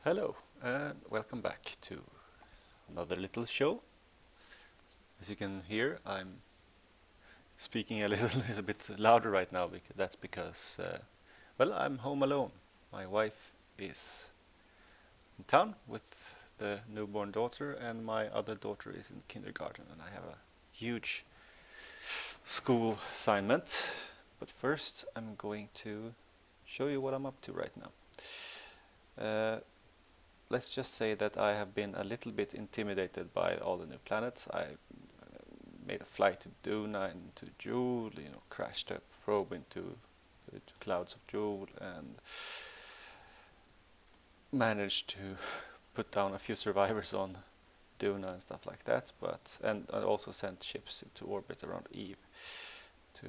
Hello and welcome back to another little show. As you can hear, I'm speaking a little bit louder right now because that's because, well, I'm home alone. My wife is in town with the newborn daughter, and my other daughter is in kindergarten, and I have a huge school assignment. But first, I'm going to show you what I'm up to right now. Let's just say that I have been a little bit intimidated by all the new planets. I made a flight to Duna and to Joule, crashed a probe into the clouds of Joule and managed to put down a few survivors on Duna and stuff like that. And I also sent ships into orbit around Eve to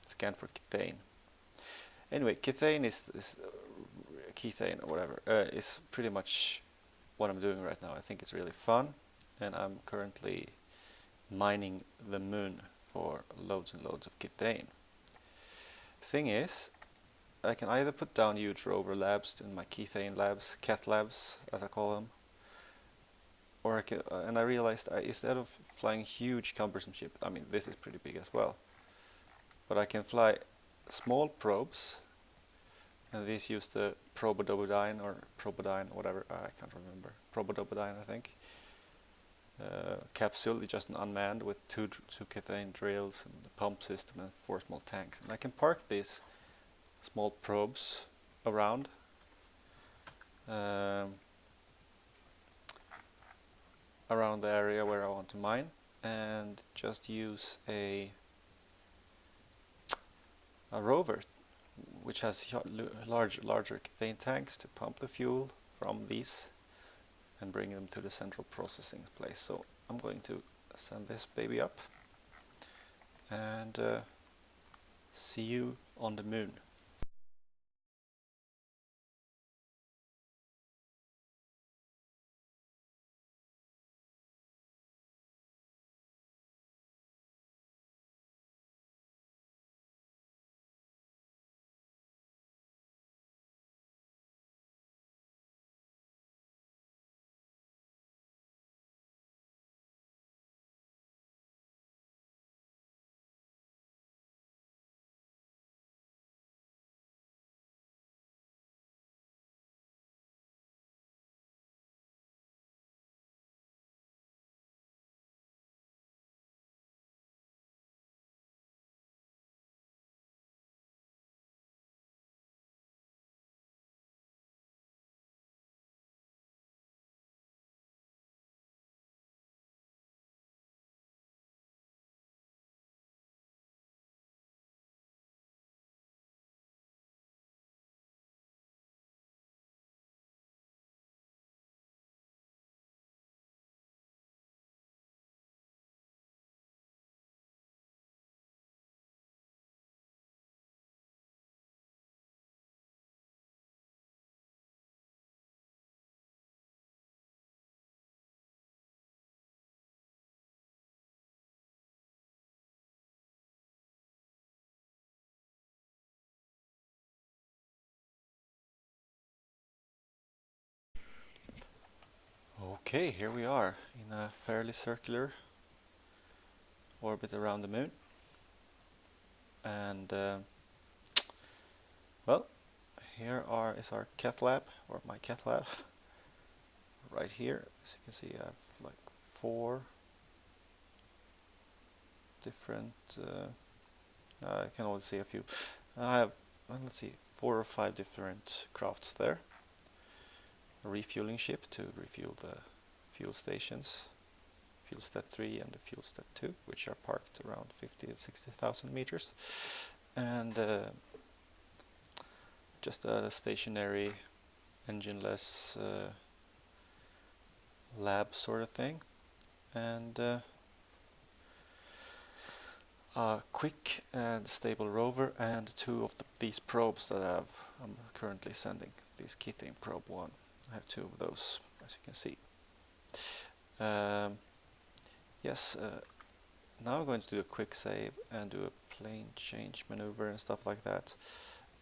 scan for kethane. Anyway, kethane is kethane or whatever is pretty much what I'm doing right now. I think it's really fun, and I'm currently mining the moon for loads and loads of kethane. Thing is, I can either put down huge rover labs in my kethane labs, Keth labs as I call them, or I can, and I realized instead of flying huge cumbersome ship, I mean this is pretty big as well, but I can fly small probes, and these use the probodobodyne or probodyne, whatever, I can't remember, probodobodyne I think. Capsule is just an unmanned with two kethane drills and a pump system and 4 small tanks. And I can park these small probes around around the area where I want to mine, and just use a rover which has larger kethane tanks to pump the fuel from these and bring them to the central processing place. So I'm going to send this baby up and see you on the moon. Okay, here we are in a fairly circular orbit around the moon, and well, here is our Keth lab, or my Keth lab, right here. As you can see, I have like 4 different. I can only see a few. I have, well, let's see, 4 or 5 different crafts there. A refueling ship to refuel the fuel stations, fuel stat 3 and the fuel stat 2, which are parked around 50 and 60,000 meters, and just a stationary, engineless lab sort of thing, and a quick and stable rover, and 2 of these probes that I'm currently sending. This kethane probe 1. I have 2 of those, as you can see. Yes, now I'm going to do a quick save and do a plane change maneuver and stuff like that,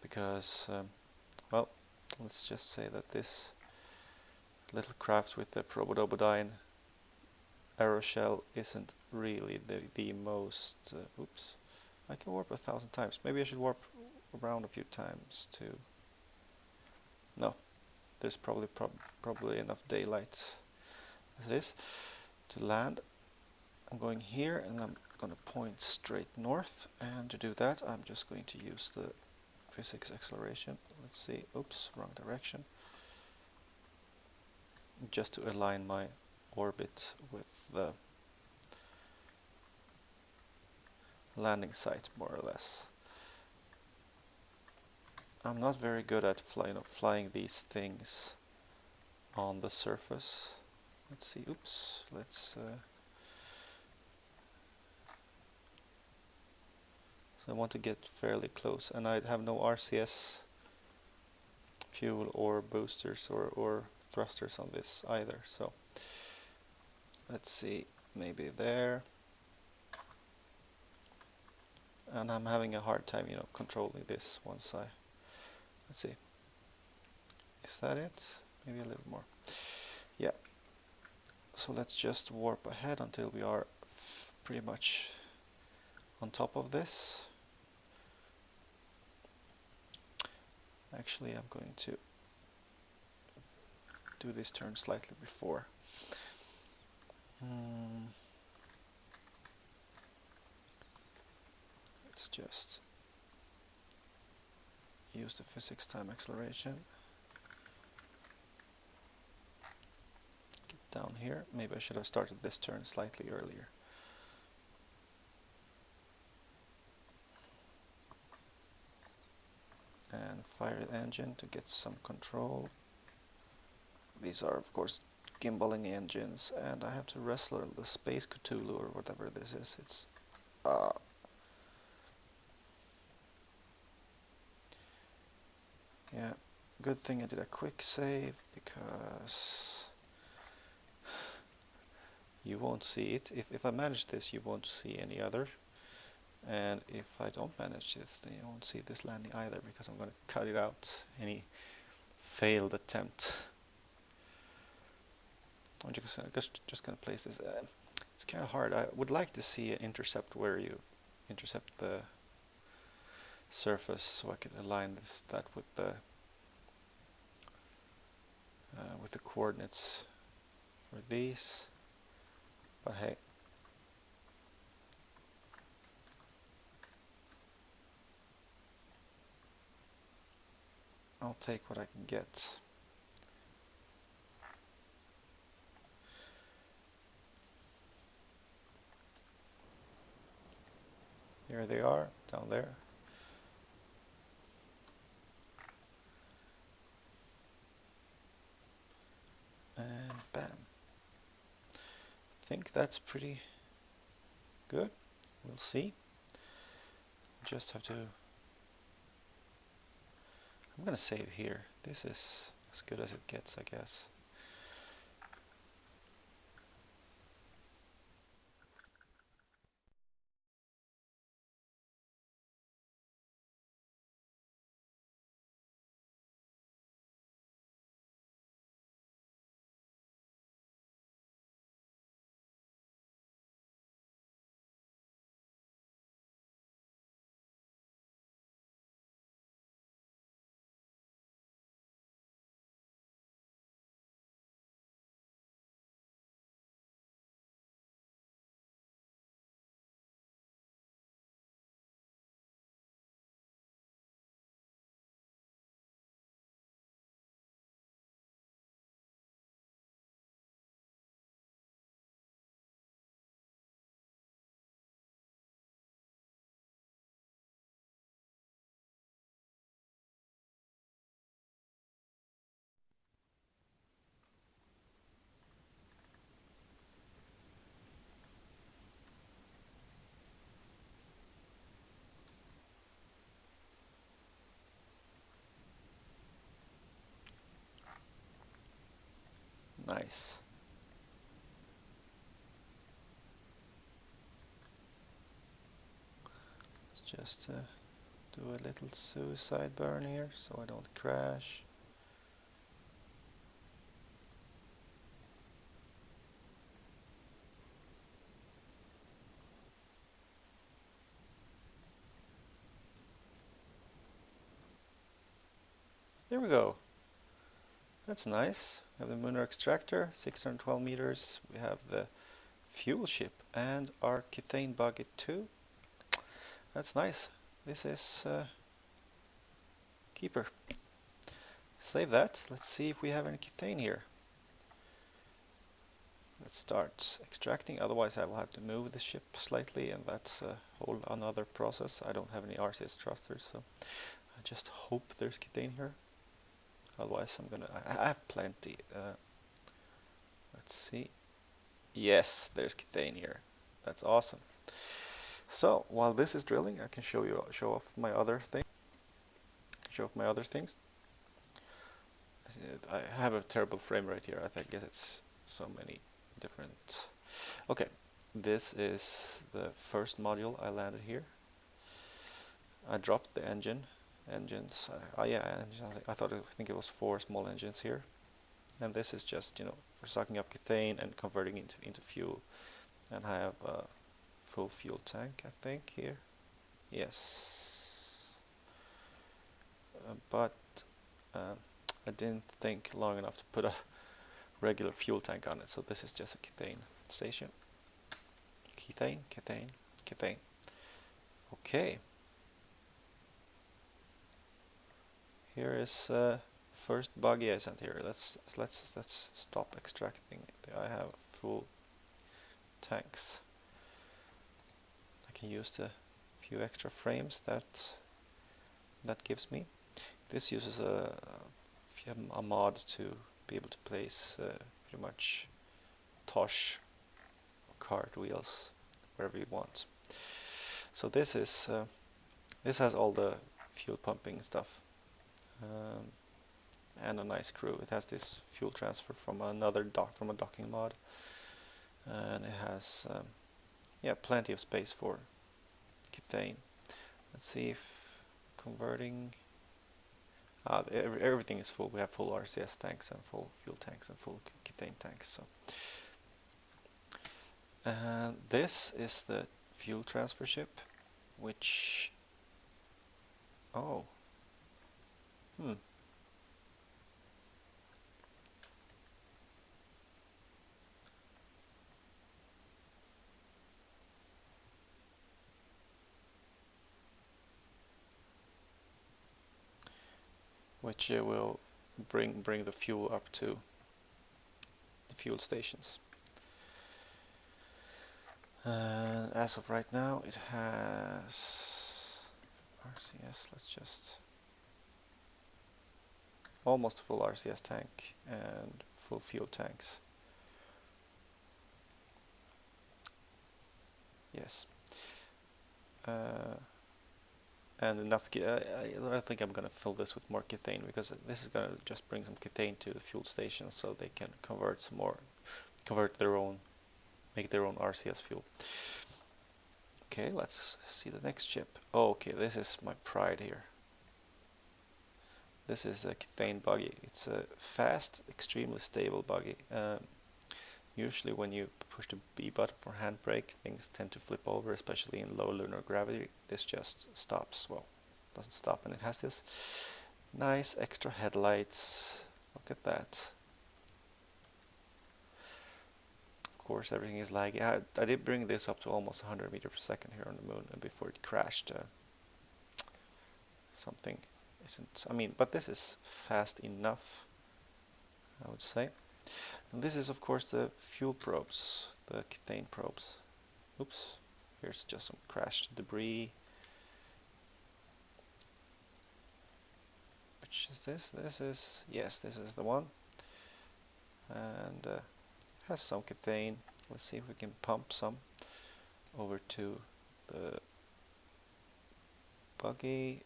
because well, let's just say that this little craft with the probodobodine arrow shell isn't really the most... oops. I can warp 1,000 times. Maybe I should warp around a few times to... No, there's probably enough daylight as it is to land. I'm going here and I'm going to point straight north, and to do that I'm just going to use the physics acceleration. Let's see, oops, wrong direction. Just to align my orbit with the landing site more or less. I'm not very good at flying these things on the surface. Let's see, oops, let's... so I want to get fairly close, and I have no RCS fuel or boosters or thrusters on this either, so let's see, maybe there. And I'm having a hard time, controlling this once I... Let's see. Is that it? Maybe a little more. Yeah. So let's just warp ahead until we are pretty much on top of this. Actually, I'm going to do this turn slightly before. Let's just use the physics time acceleration. Get down here. Maybe I should have started this turn slightly earlier. And fire the engine to get some control. These are of course gimbaling engines, and I have to wrestle the Space Cthulhu or whatever this is. It's yeah, good thing I did a quick save, because you won't see it. If I manage this, you won't see any other. And if I don't manage this, then you won't see this landing either, because I'm going to cut it out, any failed attempt. I'm just going to place this. It's kind of hard. I would like to see an intercept where you intercept the surface, so I can align that with the coordinates for these. But hey, I'll take what I can get. Here they are, down there. And bam. I think that's pretty good. We'll see. Just have to... I'm gonna save here. This is as good as it gets, I guess. Nice. Let's just do a little suicide burn here so I don't crash. There we go. That's nice. We have the Munar extractor, 612 meters. We have the fuel ship and our kethane bucket too. That's nice. This is keeper. Save that. Let's see if we have any kethane here. Let's start extracting, otherwise I will have to move the ship slightly, and that's a whole another process. I don't have any RCS thrusters, so I just hope there's kethane here. Otherwise I have plenty. Let's see. Yes, there's kethane here. That's awesome. So while this is drilling, I can show off my other thing. Show off my other things. I have a terrible frame rate here. I guess it's so many different. Okay, this is the first module I landed here. I dropped the engines. I think it was 4 small engines here, and this is just for sucking up kethane and converting into fuel. And I have a full fuel tank, I think, here. Yes, but I didn't think long enough to put a regular fuel tank on it, so this is just a kethane station. Kethane. Okay. Here is first buggy I sent here. Let's stop extracting. I have full tanks. I can use the few extra frames that gives me. This uses a mod to be able to place pretty much Tosh cart wheels wherever you want. So this has all the fuel pumping stuff. And a nice crew. It has this fuel transfer from a docking mod, and it has plenty of space for kethane. Let's see if converting. Everything is full. We have full RCS tanks and full fuel tanks and full kethane tanks. So this is the fuel transfer ship, which which will bring the fuel up to the fuel stations. As of right now, it has RCS. Let's just almost a full RCS tank and full fuel tanks. Yes. And enough. I think I'm gonna fill this with more kethane, because this is gonna just bring some kethane to the fuel station, so they can make their own RCS fuel. Okay, let's see the next ship. Oh, okay, this is my pride here. This is a kethane buggy. It's a fast, extremely stable buggy. Usually when you push the B button for handbrake, things tend to flip over, especially in low lunar gravity. This just stops. Well, doesn't stop, and it has this nice extra headlights. Look at that. Of course, everything is laggy. I did bring this up to almost 100 meters per second here on the moon, and before it crashed, something isn't. But this is fast enough, I would say. And this is, of course, the fuel probes, the kethane probes. Oops, here's just some crashed debris. Which is this? Yes, this is the one. And has some kethane. Let's see if we can pump some over to the buggy.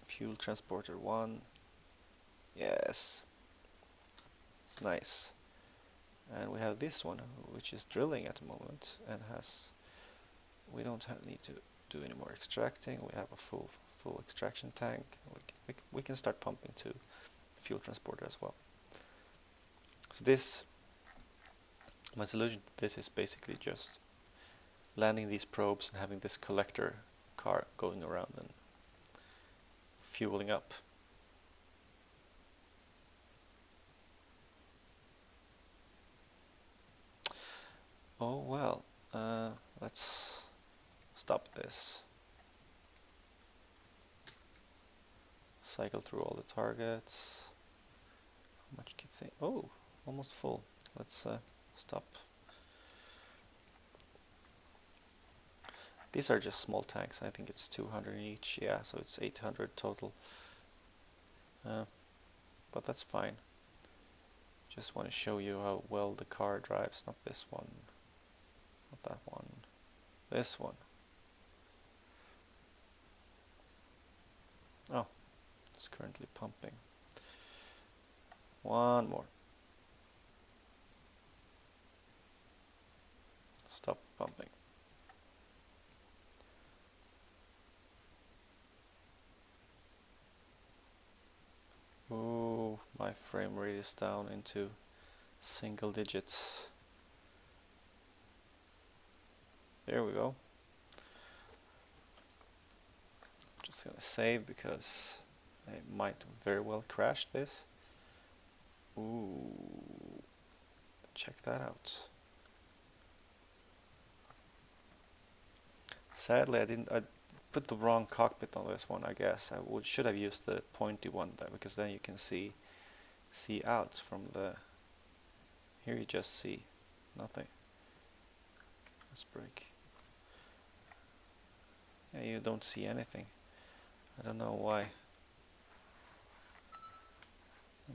Fuel transporter 1. Yes. It's nice. And we have this one, which is drilling at the moment, and we don't need to do any more extracting. We have a full extraction tank. We can start pumping to the fuel transporter as well. So my solution to this is basically just landing these probes and having this collector car going around and fueling up. Oh well, let's stop this. Cycle through all the targets. How much kethane? Oh, almost full. Let's stop. These are just small tanks. I think it's 200 each. Yeah, so it's 800 total. But that's fine. Just want to show you how well the car drives. Not this one. Not that one. This one. Oh, it's currently pumping. One more. Stop pumping. Ooh, my frame rate is down into single digits. There we go. Just gonna save because I might very well crash this. Ooh, check that out. Sadly, I put the wrong cockpit on this one. I guess I should have used the pointy one there, because then you can see out from the. Here you just see nothing. Let's brake. Yeah, you don't see anything. I don't know why.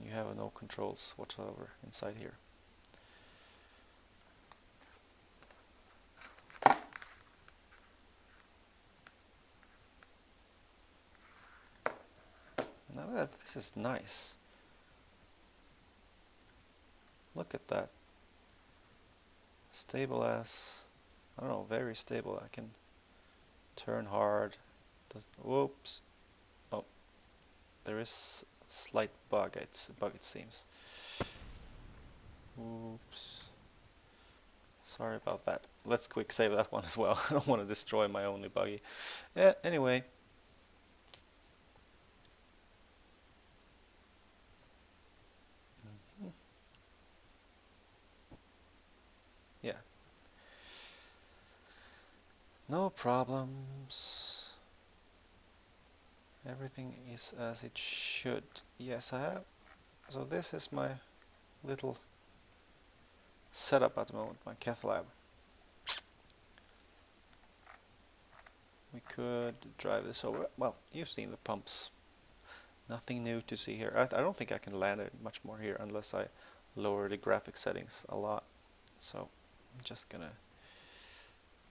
You have no controls whatsoever inside here. Now this is nice. Look at that. Stable as, I don't know, very stable. I can turn hard. Whoops. Oh, there is a slight bug. It's a bug, it seems. Oops. Sorry about that. Let's quick save that one as well. I don't want to destroy my only buggy. Yeah, anyway. Yeah. No problems. Everything is as it should. Yes, I have. So this is my little setup at the moment, my Keth lab. We could drive this over. Well, you've seen the pumps. Nothing new to see here. I don't think I can land it much more here unless I lower the graphic settings a lot. So I'm just gonna.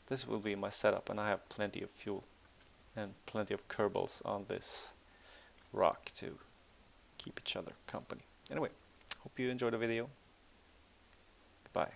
This will be my setup, and I have plenty of fuel and plenty of Kerbals on this rock to keep each other company. Anyway, hope you enjoyed the video. Goodbye.